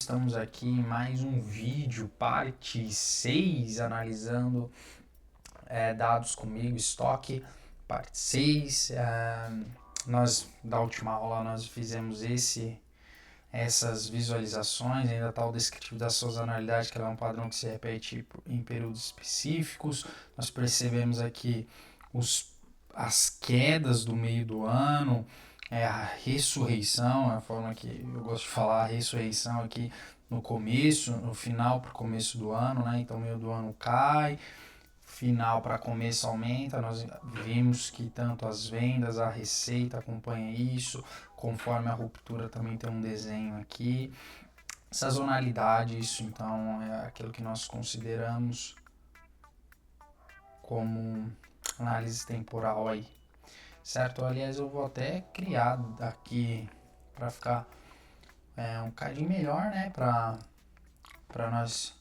estamos aqui em mais um vídeo, parte 6, analisando dados comigo, estoque, parte 6. Da última aula, nós fizemos essas visualizações, ainda está o descritivo da sazonalidade, que ela é um padrão que se repete em períodos específicos. Nós percebemos aqui as quedas do meio do ano, a ressurreição, a forma que eu gosto de falar, a ressurreição aqui no começo, no final para o começo do ano, né? Então, meio do ano cai, final para começo aumenta. Nós vimos que tanto as vendas, a receita acompanha isso, conforme a ruptura também tem um desenho aqui. Sazonalidade, isso então é aquilo que nós consideramos como análise temporal aí, certo? Aliás, eu vou até criar aqui para ficar um bocadinho melhor, né? Para nós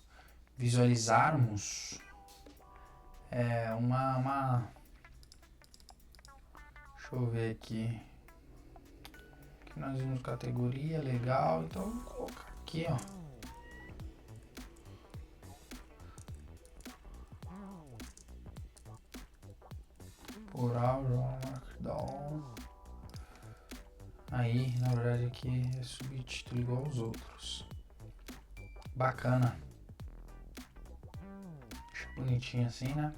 visualizarmos uma... Deixa eu ver aqui. Aqui nós vimos categoria, legal. Então eu vou colocar aqui, ó. Oral, Markdown. Aí, na verdade, aqui é subtítulo igual aos outros. Bacana. Acho bonitinho assim, né?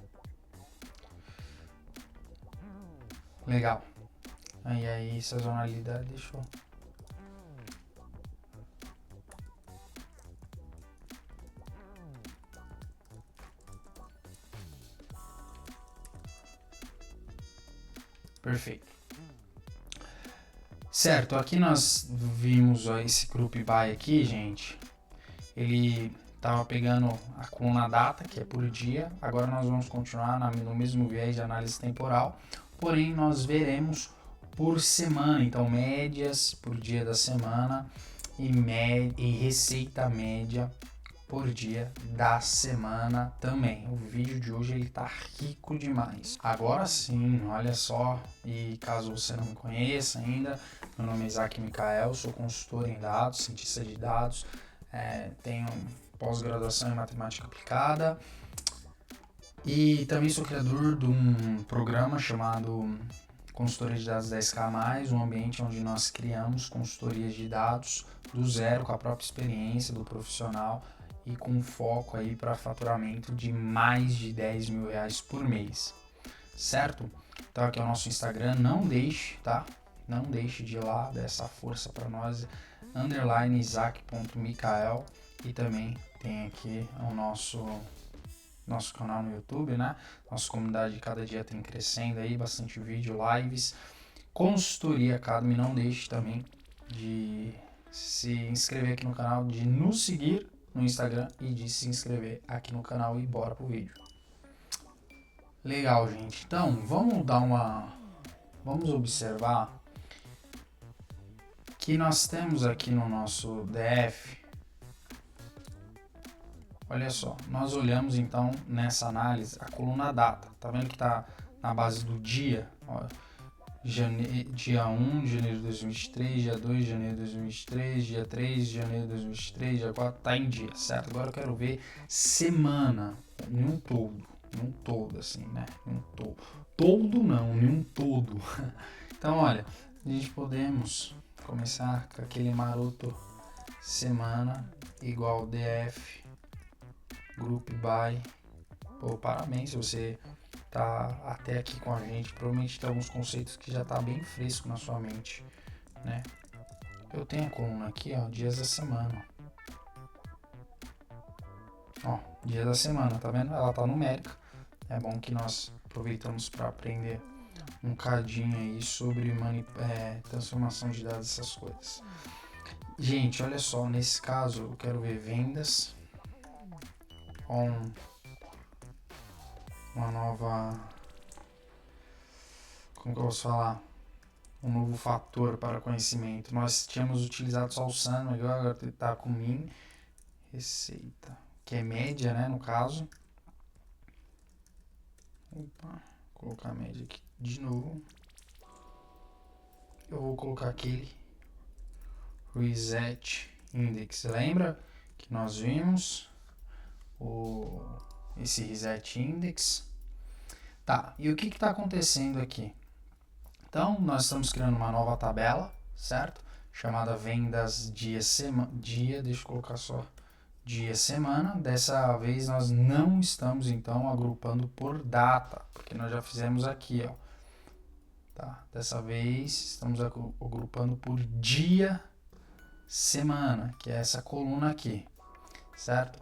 Legal. Aí, sazonalidade, deixa eu... Perfeito. Certo, aqui nós vimos esse group by aqui, gente. Ele estava pegando a coluna data, que é por dia. Agora nós vamos continuar no mesmo viés de análise temporal. Porém, nós veremos por semana. Então, médias por dia da semana e receita média por dia da semana também. O vídeo de hoje ele tá rico demais. Agora sim, olha só, e caso você não me conheça ainda, meu nome é Isaac Micael, sou consultor em dados, cientista de dados, tenho pós-graduação em matemática aplicada e também sou criador de um programa chamado Consultoria de Dados 10K+, um ambiente onde nós criamos consultorias de dados do zero, com a própria experiência do profissional e com foco aí para faturamento de mais de 10 mil reais por mês, certo? Então aqui é o nosso Instagram, não deixe, tá? Não deixe de ir lá, dar essa força para nós, _isaac.micael, e também tem aqui o nosso canal no YouTube, né? Nossa comunidade cada dia tem crescendo aí, bastante vídeo, lives, consultoria Academy. Não deixe também de se inscrever aqui no canal, de nos seguir no Instagram e de se inscrever aqui no canal e bora pro vídeo. Legal, gente. Então, vamos observar que nós temos aqui no nosso DF. Olha só, nós olhamos então nessa análise a coluna data. Tá vendo que tá na base do dia? Ó, dia 1 de janeiro de 2023, dia 2 de janeiro de 2023, dia 3 de janeiro de 2023, dia 4, tá em dia, certo? Agora eu quero ver semana, em um todo assim, né? Em um todo. Todo não, em um todo. Então, olha, a gente podemos começar com aquele maroto semana igual DF, group by. Pô, parabéns se você tá até aqui com a gente, provavelmente tem alguns conceitos que já tá bem fresco na sua mente, né? Eu tenho a coluna aqui, ó, dias da semana. Ó, dia da semana, tá vendo? Ela tá numérica. É bom que nós aproveitamos para aprender um cadinho aí sobre transformação de dados, essas coisas. Gente, olha só, nesse caso eu quero ver vendas com uma nova, como que eu posso falar? Um novo fator para conhecimento. Nós tínhamos utilizado só o SAN, agora está com MIN, receita, que é média, né, no caso. Opa, vou colocar a média aqui de novo. Eu vou colocar aquele reset Index. Lembra que nós vimos esse Reset Index? Tá, e o que está acontecendo aqui? Então, nós estamos criando uma nova tabela, certo? Chamada vendas dia, deixa eu colocar só dia, semana. Dessa vez nós não estamos, então, agrupando por data, porque nós já fizemos aqui, ó. Tá? Dessa vez estamos agrupando por dia, semana, que é essa coluna aqui, certo?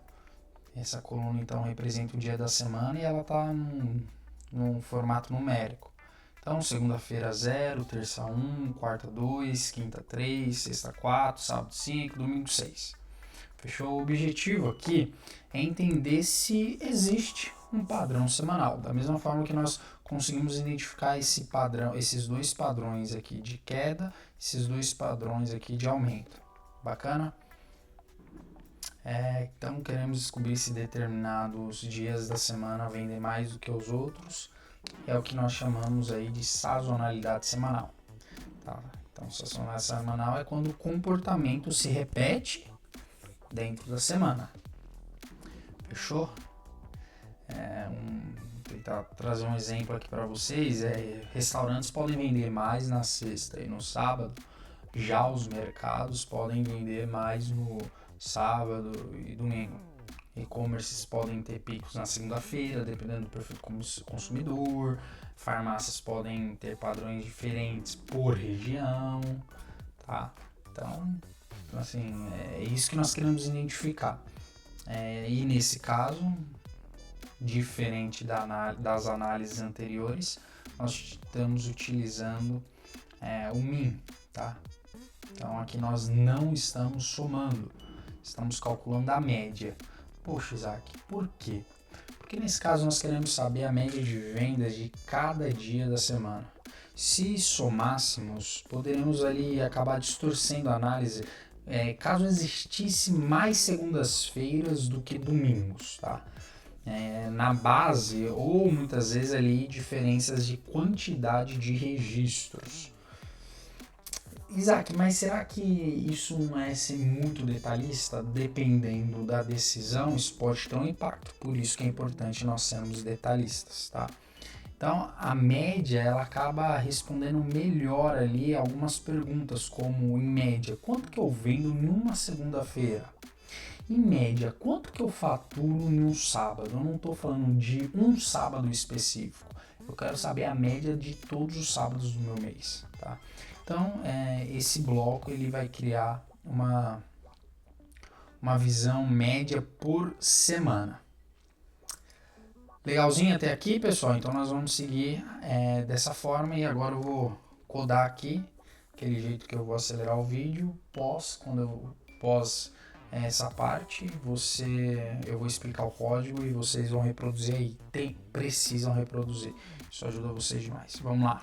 Essa coluna, então, representa o dia da semana e ela está num formato numérico. Então, segunda-feira 0, terça 1, quarta 2, quinta 3, sexta 4, sábado 5, domingo 6. Fechou? O objetivo aqui é entender se existe um padrão semanal. Da mesma forma que nós conseguimos identificar esse padrão, esses dois padrões aqui de queda, esses dois padrões aqui de aumento. Bacana? Então, queremos descobrir se determinados dias da semana vendem mais do que os outros. É o que nós chamamos aí de sazonalidade semanal. Tá? Então, sazonalidade semanal é quando o comportamento se repete dentro da semana. Fechou? Vou tentar trazer um exemplo aqui para vocês. Restaurantes podem vender mais na sexta e no sábado. Já os mercados podem vender mais no sábado e domingo. E-commerces podem ter picos na segunda-feira, dependendo do perfil do consumidor. Farmácias podem ter padrões diferentes por região, tá? Então, assim, é isso que nós queremos identificar. E nesse caso, diferente das análises anteriores, nós estamos utilizando o MIN, tá? Então aqui nós não estamos somando, estamos calculando a média. Poxa, Isaac, por quê? Porque nesse caso nós queremos saber a média de vendas de cada dia da semana. Se somássemos, poderíamos ali acabar distorcendo a análise caso existisse mais segundas-feiras do que domingos, tá? Na base, ou muitas vezes ali diferenças de quantidade de registros. Isaac, mas será que isso não é ser muito detalhista? Dependendo da decisão, isso pode ter um impacto. Por isso que é importante nós sermos detalhistas, tá? Então, a média, ela acaba respondendo melhor ali algumas perguntas, como, em média, quanto que eu vendo em uma segunda-feira? Em média, quanto que eu faturo em um sábado? Eu não estou falando de um sábado específico. Eu quero saber a média de todos os sábados do meu mês, tá? Então, esse bloco ele vai criar uma visão média por semana. Legalzinho até aqui, pessoal? Então, nós vamos seguir dessa forma e agora eu vou codar aqui, aquele jeito que eu vou acelerar o vídeo. Pós essa parte, eu vou explicar o código e vocês vão reproduzir aí. Precisam reproduzir. Isso ajuda vocês demais. Vamos lá.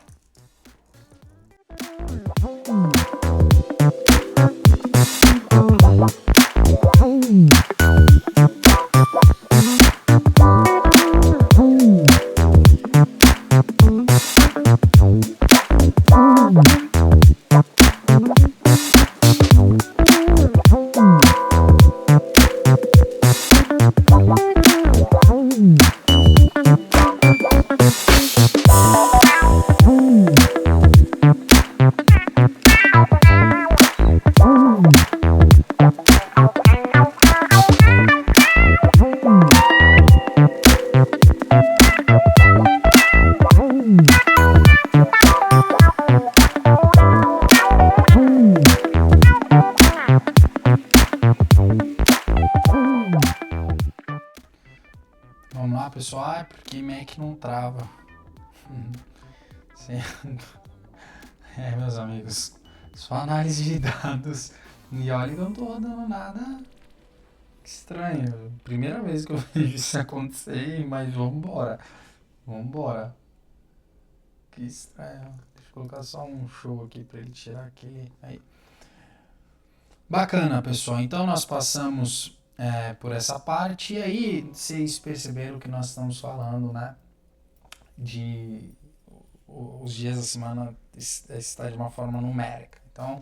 Vamos lá, pessoal. Porque Mac não trava. Meus amigos, só análise de dados. E olha que eu não tô dando nada estranho. Primeira vez que eu vejo isso acontecer, mas vambora. Que estranho. Deixa eu colocar só um show aqui pra ele tirar aquele. Aí. Bacana, pessoal. Então nós passamos por essa parte. E aí vocês perceberam que nós estamos falando, né? De os dias da semana está de uma forma numérica. Então,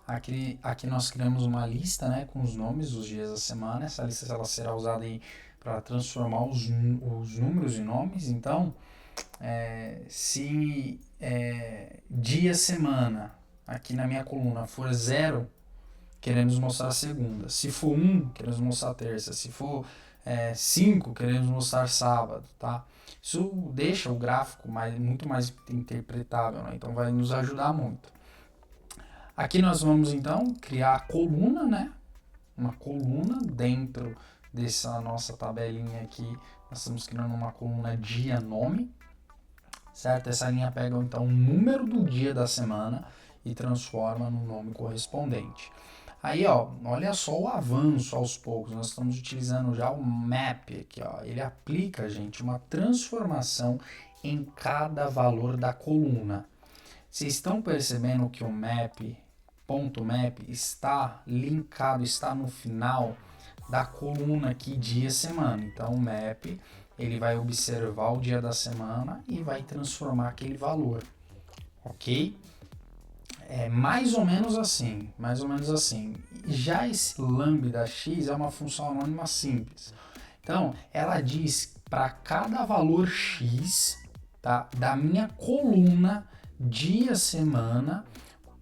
Aqui nós criamos uma lista, né, com os nomes dos dias da semana. Essa lista ela será usada aí para transformar os números em nomes. Então, se dia semana aqui na minha coluna for 0, queremos mostrar a segunda. Se for 1, queremos mostrar a terça. Se for 5, queremos mostrar sábado, tá? Isso deixa o gráfico muito mais interpretável, né? Então vai nos ajudar muito. Aqui nós vamos então criar a coluna, né? Uma coluna dentro dessa nossa tabelinha aqui. Nós estamos criando uma coluna dia-nome, certo? Essa linha pega então o número do dia da semana e transforma no nome correspondente. Aí, ó, olha só o avanço aos poucos. Nós estamos utilizando já o map aqui, ó. Ele aplica, gente, uma transformação em cada valor da coluna. Vocês estão percebendo que o map está linkado, está no final da coluna aqui dia semana. Então o map ele vai observar o dia da semana e vai transformar aquele valor, ok? É mais ou menos assim, Já esse lambda x é uma função anônima simples. Então ela diz para cada valor x, tá, da minha coluna dia semana,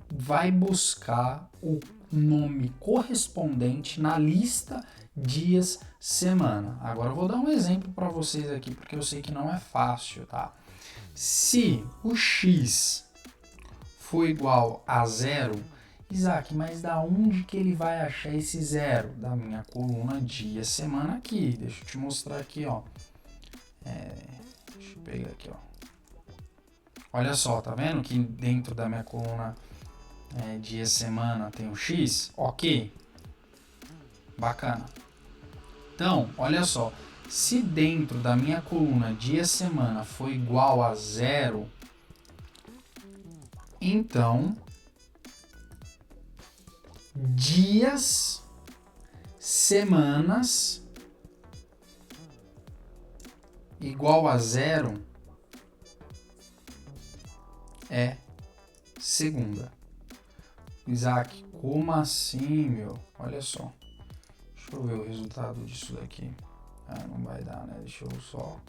vai buscar o nome correspondente na lista dias semana. Agora eu vou dar um exemplo para vocês aqui, porque eu sei que não é fácil, tá? Se o x for igual a 0, Isaac, mas da onde que ele vai achar esse 0? Da minha coluna dia semana aqui. Deixa eu te mostrar aqui, ó. Deixa eu pegar aqui, ó. Olha só, tá vendo que dentro da minha coluna dia semana tem o x? Ok. Bacana. Então, olha só. Se dentro da minha coluna dia semana for igual a 0, então dias, semanas igual a 0 é segunda. Isaac, como assim, meu? Olha só. Deixa eu ver o resultado disso daqui. Ah, não vai dar, né? Deixa eu só...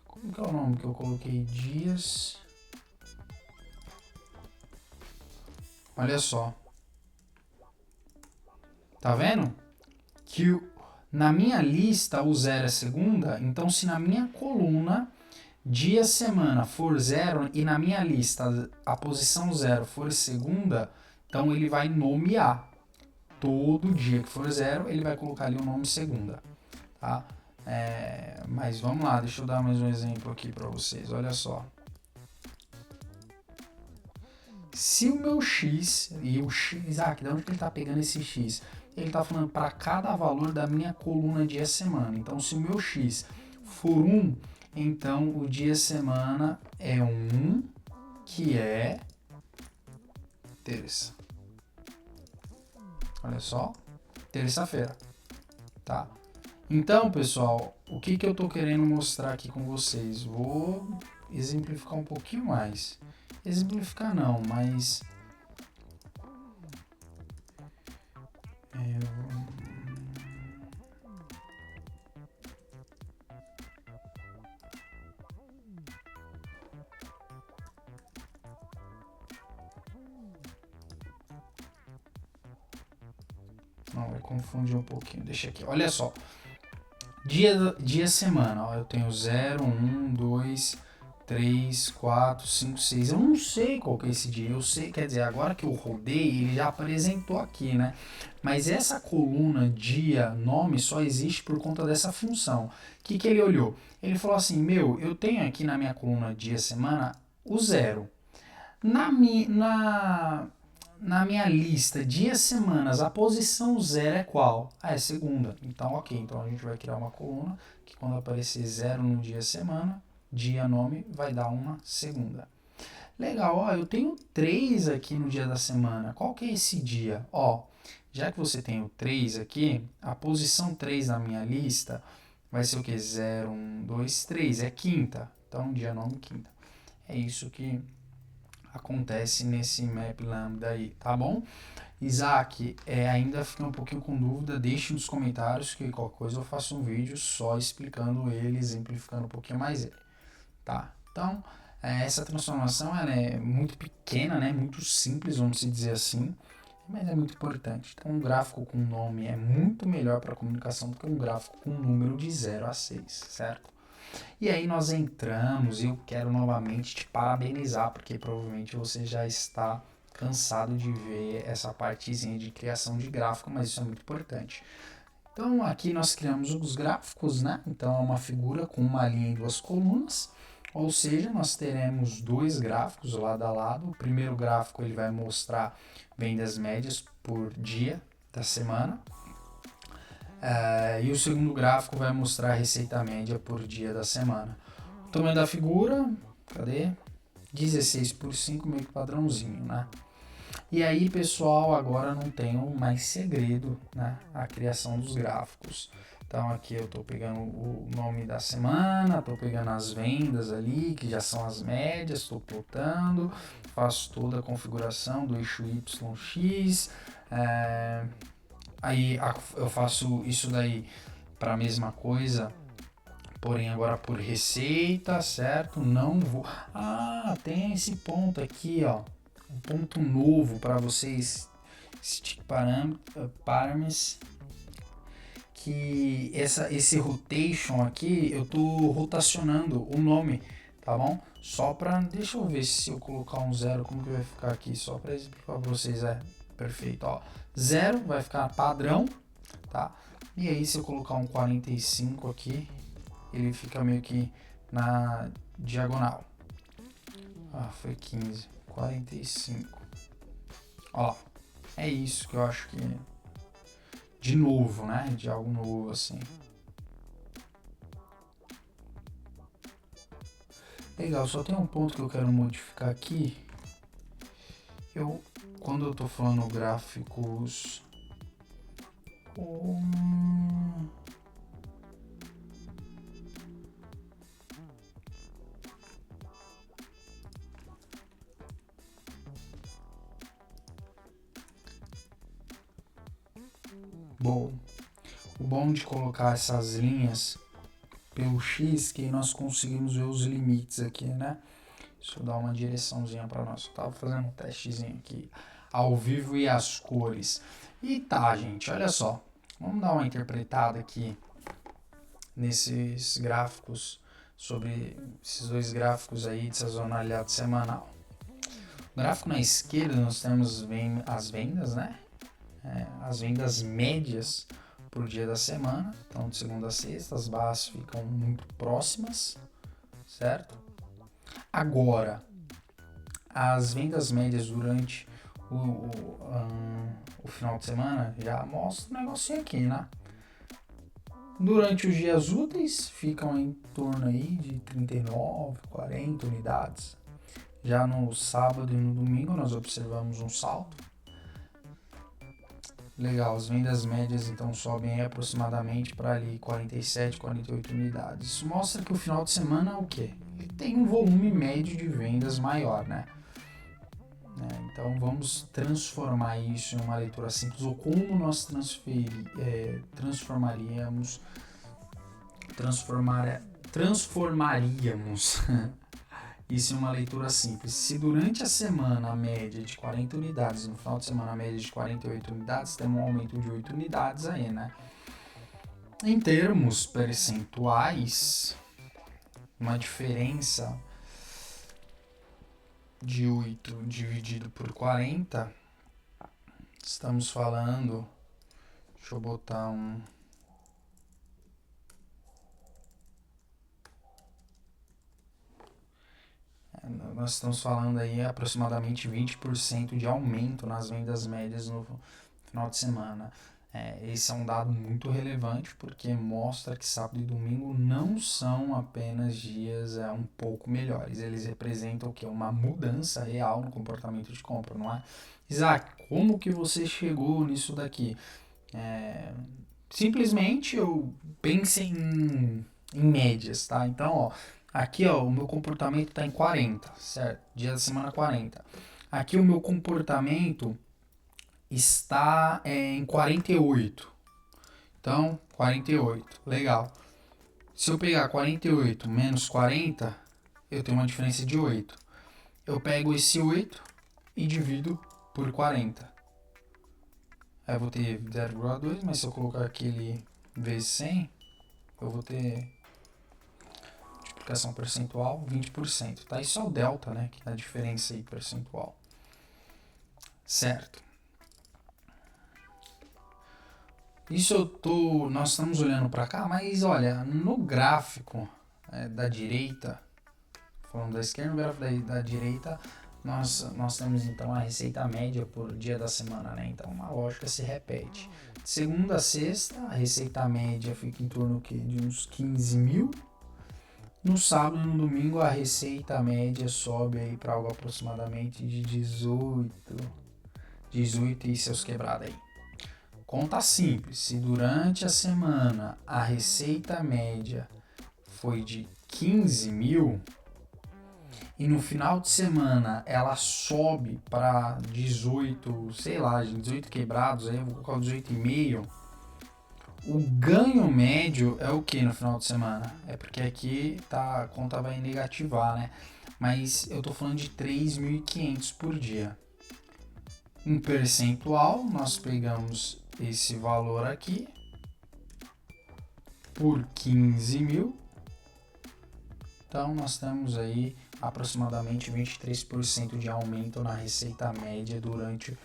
Como que é o nome que eu coloquei? Dias... Olha só. Tá vendo? Que na minha lista o 0 é segunda, então se na minha coluna dia semana for 0 e na minha lista a posição 0 for segunda, então ele vai nomear. Todo dia que for 0, ele vai colocar ali o nome segunda. Tá? Mas vamos lá, deixa eu dar mais um exemplo aqui para vocês. Olha só. Se o meu x, e o x, Isaac, de onde que ele está pegando esse x? Ele está falando para cada valor da minha coluna dia semana. Então, se o meu x for 1, então o dia semana é 1, que é terça. Olha só, terça-feira, tá? Então, pessoal, o que eu estou querendo mostrar aqui com vocês? Vou exemplificar um pouquinho mais. Exemplificar não, mas... Não, vai confundir um pouquinho. Deixa aqui. Olha só. Dia semana. Ó, eu tenho 0, 1, 2, 3, 4, 5, 6. Eu não sei qual que é esse dia. Eu sei, quer dizer, agora que eu rodei, ele já apresentou aqui, né? Mas essa coluna dia, nome, só existe por conta dessa função. O que ele olhou? Ele falou assim, meu, eu tenho aqui na minha coluna dia, semana, o 0. Na minha lista dias, semanas, a posição 0 é qual? É segunda. Então, ok. Então, a gente vai criar uma coluna que quando aparecer 0 no dia, semana, dia, nome, vai dar uma segunda. Legal, ó, eu tenho 3 aqui no dia da semana. Qual que é esse dia? Ó, já que você tem o 3 aqui, a posição 3 na minha lista vai ser o que? 0, 1, 2, 3, é quinta. Então, dia 9, quinta. É isso que acontece nesse map lambda aí, tá bom? Isaac, ainda fica um pouquinho com dúvida, deixe nos comentários que qualquer coisa eu faço um vídeo só explicando ele, exemplificando um pouquinho mais ele, tá? Então, essa transformação ela é muito pequena, né? Muito simples, vamos dizer assim, mas é muito importante. Então, um gráfico com nome é muito melhor para comunicação do que um gráfico com número de 0 a 6, certo? E aí nós entramos e eu quero novamente te parabenizar, porque provavelmente você já está cansado de ver essa partezinha de criação de gráfico, mas isso é muito importante. Então aqui nós criamos os gráficos, né? Então é uma figura com uma linha e duas colunas, ou seja, nós teremos dois gráficos lado a lado. O primeiro gráfico ele vai mostrar vendas médias por dia da semana. E o segundo gráfico vai mostrar a receita média por dia da semana. O tamanho da figura, cadê? 16 por 5, meio que padrãozinho, né? E aí, pessoal, agora não tenho mais segredo, né? A criação dos gráficos. Então aqui eu estou pegando o nome da semana, estou pegando as vendas ali, que já são as médias, estou plotando, faço toda a configuração do eixo YX. Aí eu faço isso daí para a mesma coisa, porém agora por receita, certo? Não vou... tem esse ponto aqui, ó. Um ponto novo para vocês, stick parameters, que esse rotation aqui, eu tô rotacionando o nome, tá bom? Só para, deixa eu ver se eu colocar um 0, como que vai ficar aqui, só para explicar para vocês, perfeito, ó. 0 vai ficar padrão, tá? E aí se eu colocar um 45 aqui, ele fica meio que na diagonal. Foi 15, 45. Ó, é isso que eu acho que de novo, né? De algo novo assim. Legal, só tem um ponto que eu quero modificar aqui. Quando eu tô falando gráficos... Bom, o bom de colocar essas linhas pelo X, que nós conseguimos ver os limites aqui, né? Deixa eu dar uma direçãozinha para nós. Eu tava fazendo um testezinho aqui ao vivo e as cores. E tá, gente, olha só. Vamos dar uma interpretada aqui nesses gráficos, sobre esses dois gráficos aí de sazonalidade semanal. O gráfico na esquerda nós temos as vendas, né? As vendas médias por dia da semana. Então, de segunda a sexta, as barras ficam muito próximas, certo? Agora, as vendas médias durante o final de semana já mostra um negocinho aqui, né? Durante os dias úteis ficam em torno aí de 39, 40 unidades. Já no sábado e no domingo nós observamos um salto. Legal, as vendas médias então sobem aproximadamente para ali 47, 48 unidades. Isso mostra que o final de semana é o quê? Ele tem um volume médio de vendas maior, né? Então vamos transformar isso em uma leitura simples, ou como nós transformaríamos isso em uma leitura simples. Se durante a semana a média é de 40 unidades, no final de semana a média é de 48 unidades, temos um aumento de 8 unidades aí, né? Em termos percentuais, uma diferença de 8 dividido por 40, estamos falando, deixa eu botar nós estamos falando aí aproximadamente 20% de aumento nas vendas médias no final de semana. Esse é um dado muito relevante porque mostra que sábado e domingo não são apenas dias um pouco melhores, eles representam o quê? Uma mudança real no comportamento de compra, não é? Isaac, como que você chegou nisso daqui? simplesmente eu pensei em médias, tá? Então, ó, aqui ó, o meu comportamento está em 40, certo? Dia da semana 40. Aqui o meu comportamento está em 48. Então, 48, legal. Se eu pegar 48 menos 40, eu tenho uma diferença de 8. Eu pego esse 8 e divido por 40. Aí eu vou ter 0,2, mas se eu colocar aquele vezes 100, eu vou ter multiplicação percentual 20%. Tá? Isso é o delta, né? Que dá a diferença aí percentual. Certo. Nós estamos olhando para cá, mas olha, no gráfico da direita, falando da esquerda, no gráfico da direita, nós temos então a receita média por dia da semana, né? Então a lógica se repete. De segunda a sexta, a receita média fica em torno de uns 15 mil. No sábado e no domingo, a receita média sobe aí para algo aproximadamente de 18 e seus quebrados aí. Conta simples, se durante a semana a receita média foi de 15 mil e no final de semana ela sobe para 18, sei lá, 18 quebrados, aí eu vou colocar 18,5, o ganho médio é o que no final de semana? É porque aqui a conta vai negativar, né? Mas eu tô falando de 3.500 por dia. Em percentual, nós pegamos esse valor aqui por 15 mil. Então, nós temos aí aproximadamente 23% de aumento na receita média durante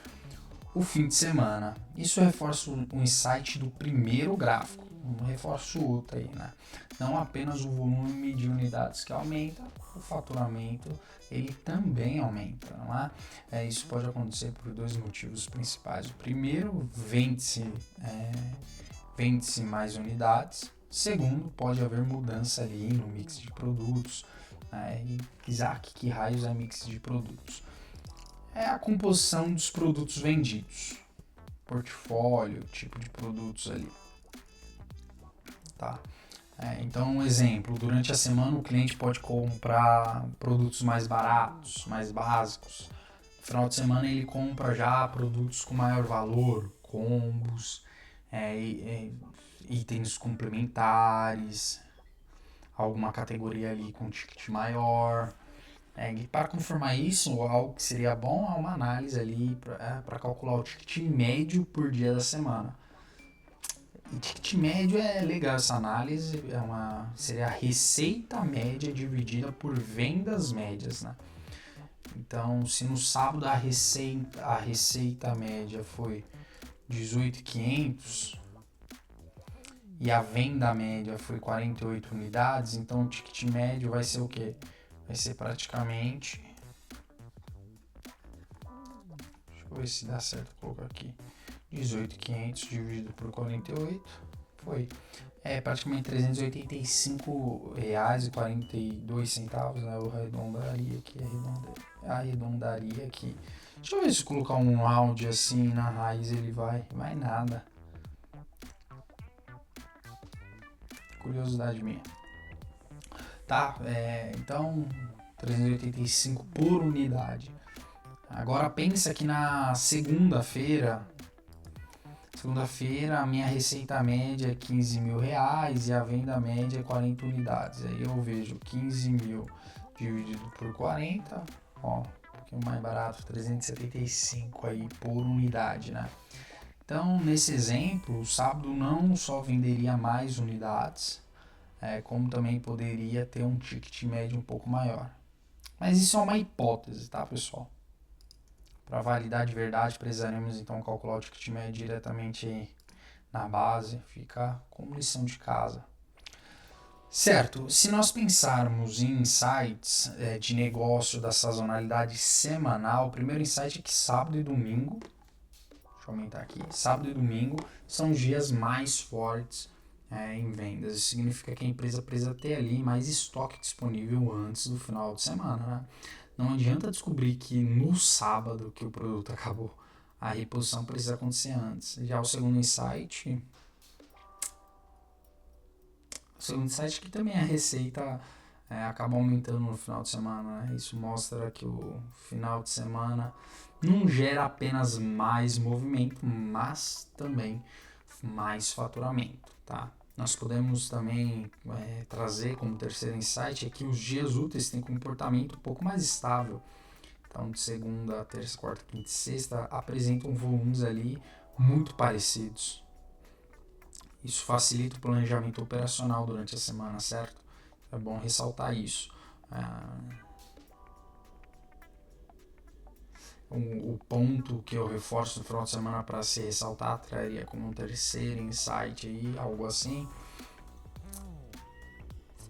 o fim de semana. Isso reforça o insight do primeiro gráfico. Reforço outro aí, né? Não apenas o volume de unidades que aumenta, o faturamento ele também aumenta, não é? Isso pode acontecer por dois motivos principais. O primeiro, vende-se mais unidades. Segundo, pode haver mudança ali no mix de produtos. E que raios é mix de produtos? É a composição dos produtos vendidos, portfólio, tipo de produtos ali, tá? Então, um exemplo, durante a semana o cliente pode comprar produtos mais baratos, mais básicos. No final de semana ele compra já produtos com maior valor, combos, itens complementares, alguma categoria ali com ticket maior. E para confirmar isso, algo que seria bom é uma análise ali para calcular o ticket médio por dia da semana. E ticket médio é legal essa análise, seria a receita média dividida por vendas médias, né? Então, se no sábado a receita média foi 18.500 e a venda média foi 48 unidades, então o ticket médio vai ser o quê? Vai ser praticamente... Deixa eu ver se dá certo colocar aqui. 18.500 dividido por 48 foi praticamente R$385,42, né? Eu arredondaria aqui. Deixa eu ver se colocar um áudio assim na raiz ele vai nada. Curiosidade minha. Tá, então 385 por unidade. Agora pensa que na segunda-feira a minha receita média é 15 mil reais e a venda média é 40 unidades. Aí eu vejo 15 mil dividido por 40, ó, um pouquinho mais barato, 375 aí por unidade, né? Então, nesse exemplo, o sábado não só venderia mais unidades, como também poderia ter um ticket médio um pouco maior. Mas isso é uma hipótese, tá, pessoal? Para validar de verdade, precisaremos então calcular o ticket médio diretamente na base, fica como lição de casa. Certo, se nós pensarmos em insights de negócio da sazonalidade semanal, o primeiro insight é que sábado e domingo, deixa eu aumentar aqui, sábado e domingo são os dias mais fortes em vendas. Isso significa que a empresa precisa ter ali mais estoque disponível antes do final de semana, né? Não adianta descobrir que no sábado que o produto acabou. A reposição precisa acontecer antes. Já o segundo insight O segundo insight que também a receita acaba aumentando no final de semana, né? Isso mostra que o final de semana não gera apenas mais movimento, mas também mais faturamento, tá? Nós podemos também trazer como terceiro insight que os dias úteis têm comportamento um pouco mais estável. Então, de segunda, terça, quarta, quinta e sexta apresentam volumes ali muito parecidos. Isso facilita o planejamento operacional durante a semana, certo? É bom ressaltar isso. O ponto que eu reforço no final de semana para se ressaltar, traria como um terceiro insight aí, algo assim,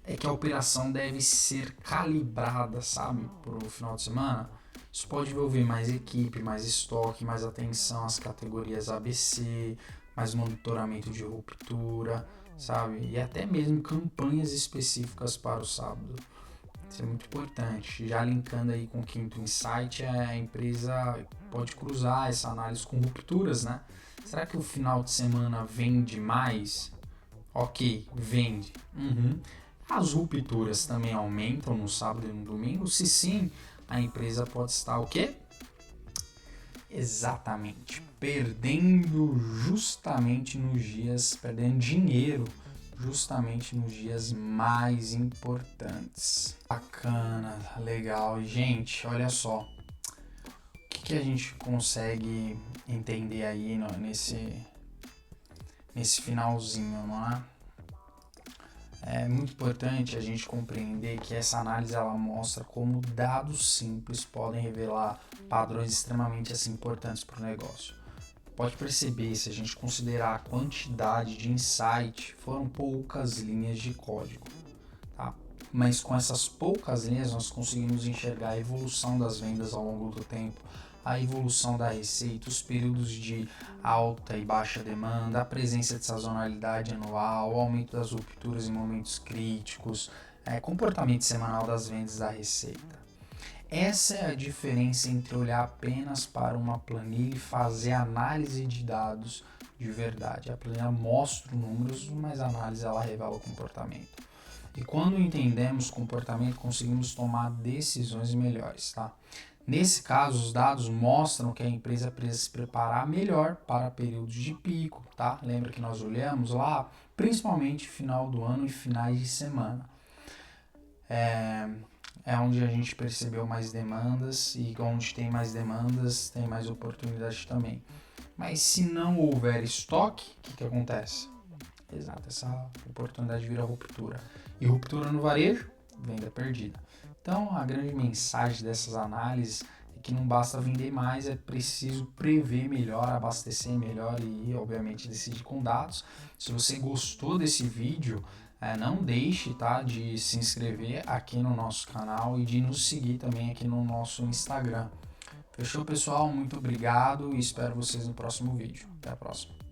é que a operação deve ser calibrada, sabe, para o final de semana. Isso pode envolver mais equipe, mais estoque, mais atenção às categorias ABC, mais monitoramento de ruptura, sabe, e até mesmo campanhas específicas para o sábado. Isso é muito importante. Já linkando aí com o quinto insight, a empresa pode cruzar essa análise com rupturas, né? Será que o final de semana vende mais? Ok, vende. As rupturas também aumentam no sábado e no domingo? Se sim, a empresa pode estar o quê? Exatamente, perdendo dinheiro justamente nos dias mais importantes. Bacana, legal. Gente, olha só, o que a gente consegue entender aí nesse finalzinho, não é? É muito importante a gente compreender que essa análise ela mostra como dados simples podem revelar padrões extremamente assim, importantes para o negócio. Pode perceber, se a gente considerar a quantidade de insight, foram poucas linhas de código, tá? Mas com essas poucas linhas nós conseguimos enxergar a evolução das vendas ao longo do tempo, a evolução da receita, os períodos de alta e baixa demanda, a presença de sazonalidade anual, o aumento das rupturas em momentos críticos, comportamento semanal das vendas da receita. Essa é a diferença entre olhar apenas para uma planilha e fazer análise de dados de verdade. A planilha mostra números, mas a análise ela revela o comportamento. E quando entendemos o comportamento, conseguimos tomar decisões melhores, tá? Nesse caso, os dados mostram que a empresa precisa se preparar melhor para períodos de pico, tá? Lembra que nós olhamos lá, principalmente final do ano e finais de semana. É onde a gente percebeu mais demandas e onde tem mais demandas, tem mais oportunidade também. Mas se não houver estoque, o que acontece? Exato, essa oportunidade vira ruptura. E ruptura no varejo, venda perdida. Então, a grande mensagem dessas análises é que não basta vender mais, é preciso prever melhor, abastecer melhor e, obviamente, decidir com dados. Se você gostou desse vídeo, não deixe, tá, de se inscrever aqui no nosso canal e de nos seguir também aqui no nosso Instagram. Fechou, pessoal? Muito obrigado e espero vocês no próximo vídeo. Até a próxima.